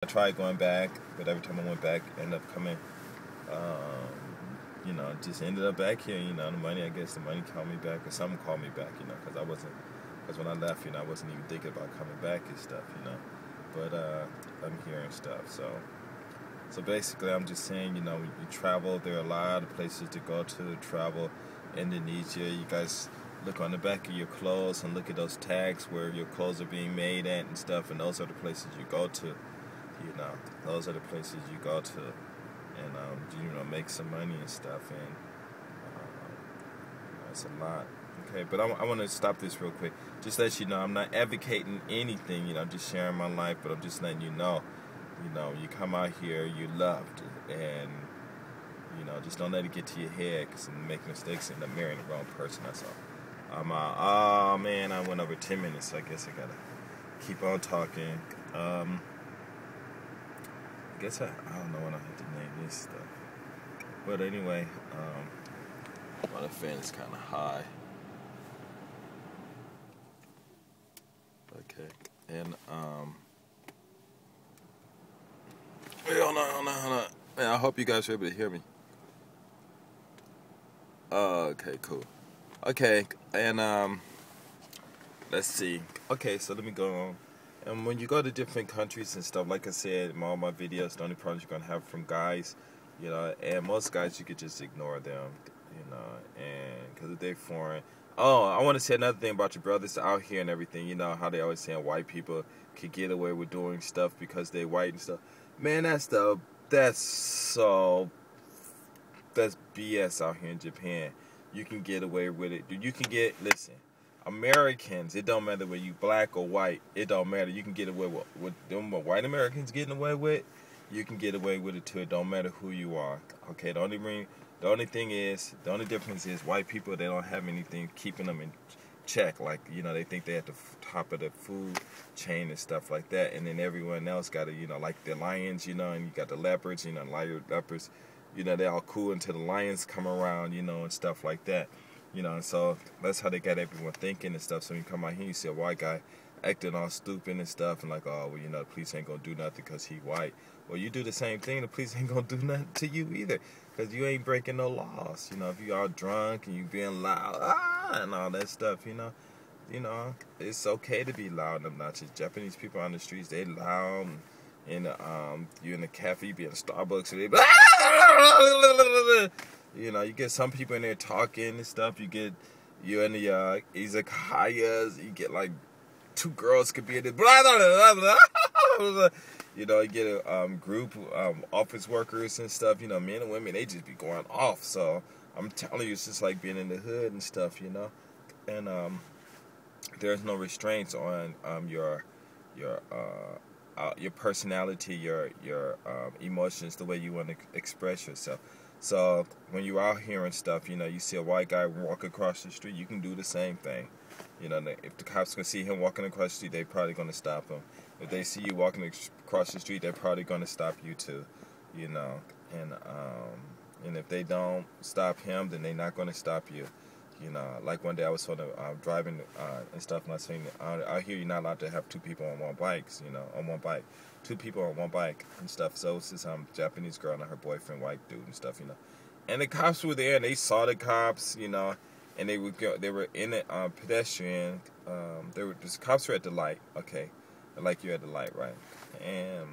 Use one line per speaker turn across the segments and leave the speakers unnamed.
I tried going back, but every time I went back, ended up coming. Just ended up back here. I guess the money called me back, or something called me back. Because when I left, I wasn't even thinking about coming back and stuff. But I'm here and stuff. So basically, I'm just saying, you travel. There are a lot of places to go to travel. Indonesia, you guys look on the back of your clothes and look at those tags where your clothes are being made at and stuff, and those are the places you go to. Those are the places you go to, and make some money and stuff, and it's a lot. Okay, but I want to stop this real quick. Just let you know, I'm not advocating anything. I'm just sharing my life, but I'm just letting you know. You come out here, you're loved, and just don't let it get to your head, because you make mistakes and end up marrying the wrong person. That's all. Oh man, I went over 10 minutes, so I guess I gotta keep on talking. I guess I don't know what I have to name this stuff. But anyway, the fan is kind of high. Okay, and wait, hold on. Man, I hope you guys are able to hear me. Okay, cool. Okay, and let's see. Okay, so let me go on. And when you go to different countries and stuff, like I said in all my videos, the only problems you're gonna have from guys, and most guys you could just ignore them, and because they're foreign. Oh, I want to say another thing about your brothers out here and everything. You know how they always saying white people could get away with doing stuff because they white and stuff. Man, that's BS out here in Japan. You can get away with it, dude. Listen. Americans, it don't matter whether you black or white, it don't matter. You can get away with them what white Americans getting away with, you can get away with it too. It don't matter who you are. Okay, the only difference is white people, they don't have anything keeping them in check. Like, they think they're at the top of the food chain and stuff like that. And then everyone else got to, like the lions, and you got the leopards, leopards, they all cool until the lions come around, and stuff like that. And so that's how they got everyone thinking and stuff. So when you come out here, you see a white guy acting all stupid and stuff, and like, oh, well, the police ain't gonna do nothing because he white. Well, you do the same thing, the police ain't gonna do nothing to you either, because you ain't breaking no laws. If you all drunk and you being loud, and all that stuff, it's okay to be loud and obnoxious. Japanese people on the streets, they loud, and you in the cafe, you be in Starbucks, and they you get some people in there talking and stuff. You in the izakayas, you get like two girls could be in it. You get a group office workers and stuff. Men and women, they just be going off. So I'm telling you, it's just like being in the hood and stuff. And there's no restraints on your personality, your emotions, the way you want to express yourself. So when you're out here and stuff, you see a white guy walk across the street, you can do the same thing. If the cops can see him walking across the street, they're probably going to stop him. If they see you walking across the street, they're probably going to stop you too. And if they don't stop him, then they're not going to stop you. Like one day I was sort of driving and stuff, and I seen out here you're not allowed to have two people on one bike. On one bike, two people on one bike and stuff. So it's this Japanese girl and her boyfriend, white dude and stuff. And the cops were there, and they saw the cops. And they were in a pedestrian. The cops were at the light. Okay, like you're at the light, right? And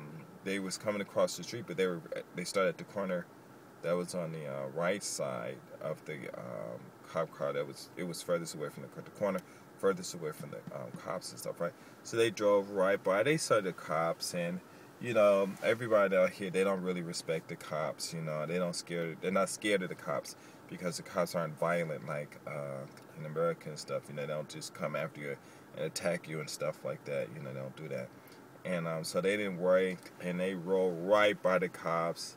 they was coming across the street, but they started at the corner that was on the right side of the cop car. It was furthest away from the corner, furthest away from the cops and stuff, right? So they drove right by. They saw the cops, and everybody out here, they don't really respect the cops. They're not scared of the cops, because the cops aren't violent like in America and stuff. They don't just come after you and attack you and stuff like that. They don't do that. And so they didn't worry, and they rolled right by the cops.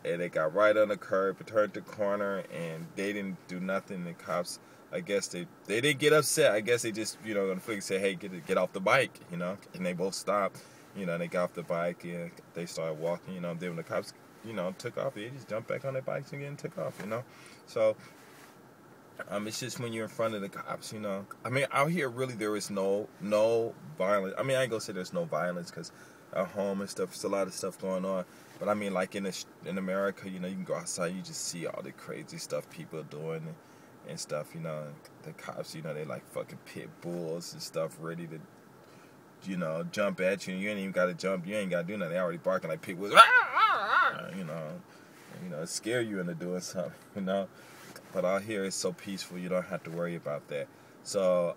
And they got right on the curb, turned the corner, and they didn't do nothing. The cops, I guess they didn't get upset. I guess they just, on the flick say, hey, get off the bike, and they both stopped. They got off the bike, and they started walking, Then when the cops, took off, they just jumped back on their bikes again and took off, So, it's just when you're in front of the cops, out here, really, there is no violence. I ain't gonna say there's no violence, because at home and stuff. There's a lot of stuff going on. But I mean, like in America, you know, you can go outside, you just see all the crazy stuff people are doing and stuff. You know, the cops, you know, they like fucking pit bulls and stuff, ready to, you know, jump at you. You ain't even got to jump. You ain't got to do nothing. They already barking like pit bulls. You know, scare you into doing something. You know, but out here it's so peaceful. You don't have to worry about that. So,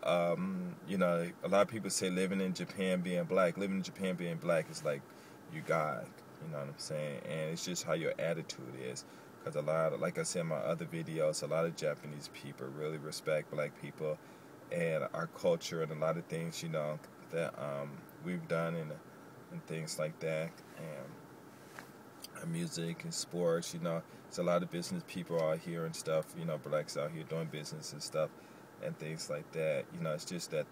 you know, a lot of people say living in Japan being black is like you God, you know what I'm saying? And it's just how your attitude is. Because like I said in my other videos, a lot of Japanese people really respect black people and our culture and a lot of things, you know, that we've done and things like that. And music and sports, you know, there's a lot of business people out here and stuff, you know, blacks out here doing business and stuff. And things like that, you know, it's just that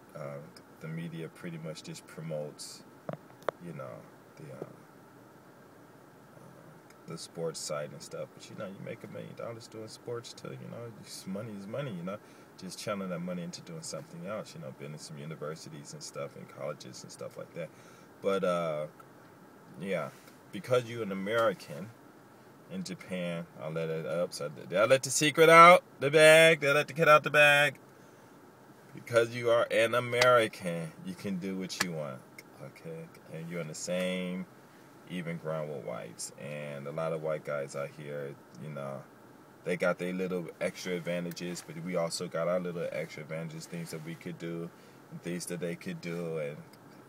the media pretty much just promotes, you know, the sports side and stuff. But you know, you make $1 million doing sports too. You know, money is money. You know, just channeling that money into doing something else. You know, building some universities and stuff and colleges and stuff like that. But yeah, because you're an American in Japan, I'll let it up. So did I let the secret out the bag? Did I let the cat out the bag? Because you are an American, you can do what you want, okay? And you're on the same even ground with whites. And a lot of white guys out here, you know, they got their little extra advantages, but we also got our little extra advantages, things that we could do, and things that they could do. And,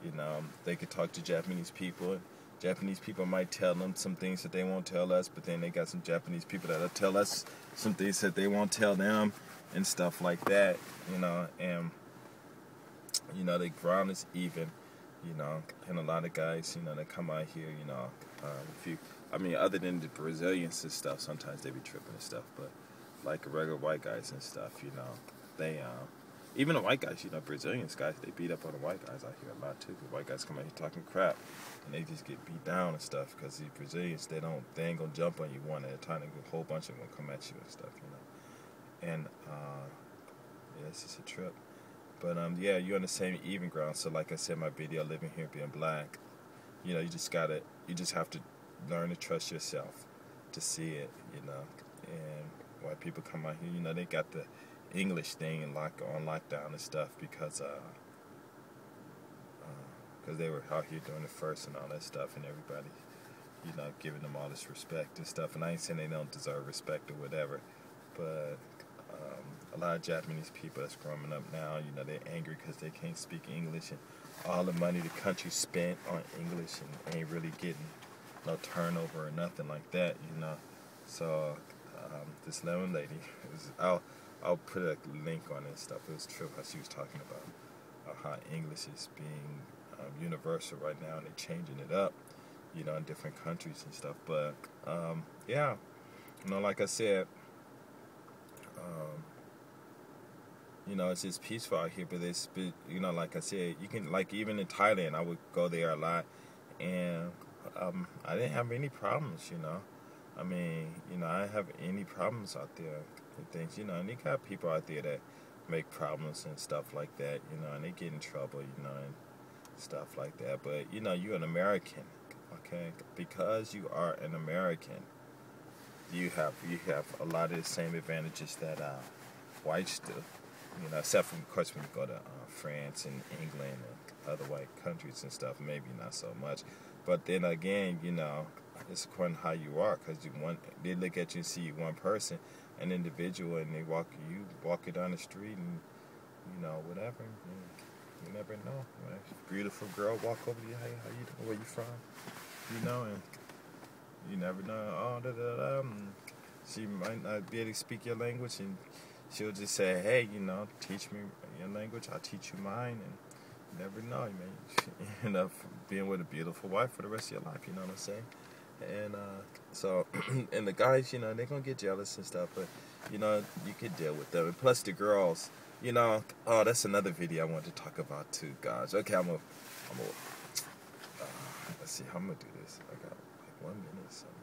you know, they could talk to Japanese people. Japanese people might tell them some things that they won't tell us, but then they got some Japanese people that'll tell us some things that they won't tell them. And stuff like that, you know, and, you know, the ground is even, you know, and a lot of guys, you know, they come out here, you know, other than the Brazilians and stuff, sometimes they be tripping and stuff, but like regular white guys and stuff, you know, they, even the white guys, you know, Brazilians guys, they beat up on the white guys out here a lot too, because white guys come out here talking crap, and they just get beat down and stuff, because the Brazilians, they ain't gonna jump on you one at a time, a whole bunch of them come at you and stuff, you know. And yeah, it's just a trip. But yeah, you're on the same even ground. So like I said in my video, living here being black, you know, you just have to learn to trust yourself to see it, you know. And white people come out here, you know, they got the English thing and on lockdown and stuff because they were out here doing it first and all that stuff, and everybody, you know, giving them all this respect and stuff. And I ain't saying they don't deserve respect or whatever, but a lot of Japanese people that's growing up now, you know, they're angry because they can't speak English, and all the money the country spent on English and ain't really getting no turnover or nothing like that, you know. So this lemon lady, I'll put a link on it and stuff. It was true how she was talking about how English is being universal right now, and they're changing it up, you know, in different countries and stuff. But yeah, you know, like I said, you know, it's just peaceful out here, but you know, like I said, you can, like, even in Thailand, I would go there a lot, and I didn't have any problems, you know. I mean, you know, I didn't have any problems out there and things, you know, and you got people out there that make problems and stuff like that, you know, and they get in trouble, you know, and stuff like that. But, you know, you're an American, okay? Because you are an American, you have a lot of the same advantages that whites do. You know, except for, of course, when you go to France and England and other white countries and stuff, maybe not so much. But then again, you know, it's according to how you are, because they look at you and see you one person, an individual, and they walk you down the street, and you know, whatever. You never know. Right? Beautiful girl walk over to you. Hey, how you doing? Where you from? You know, and you never know. She might not be able to speak your language, and she'll just say, hey, you know, teach me your language, I'll teach you mine, and you never know, you may end up being with a beautiful wife for the rest of your life, you know what I'm saying? And so, and the guys, you know, they're going to get jealous and stuff, but, you know, you can deal with them. And plus the girls, you know, that's another video I want to talk about too, guys. Okay, let's see how I'm going to do this. I got like 1 minute or something.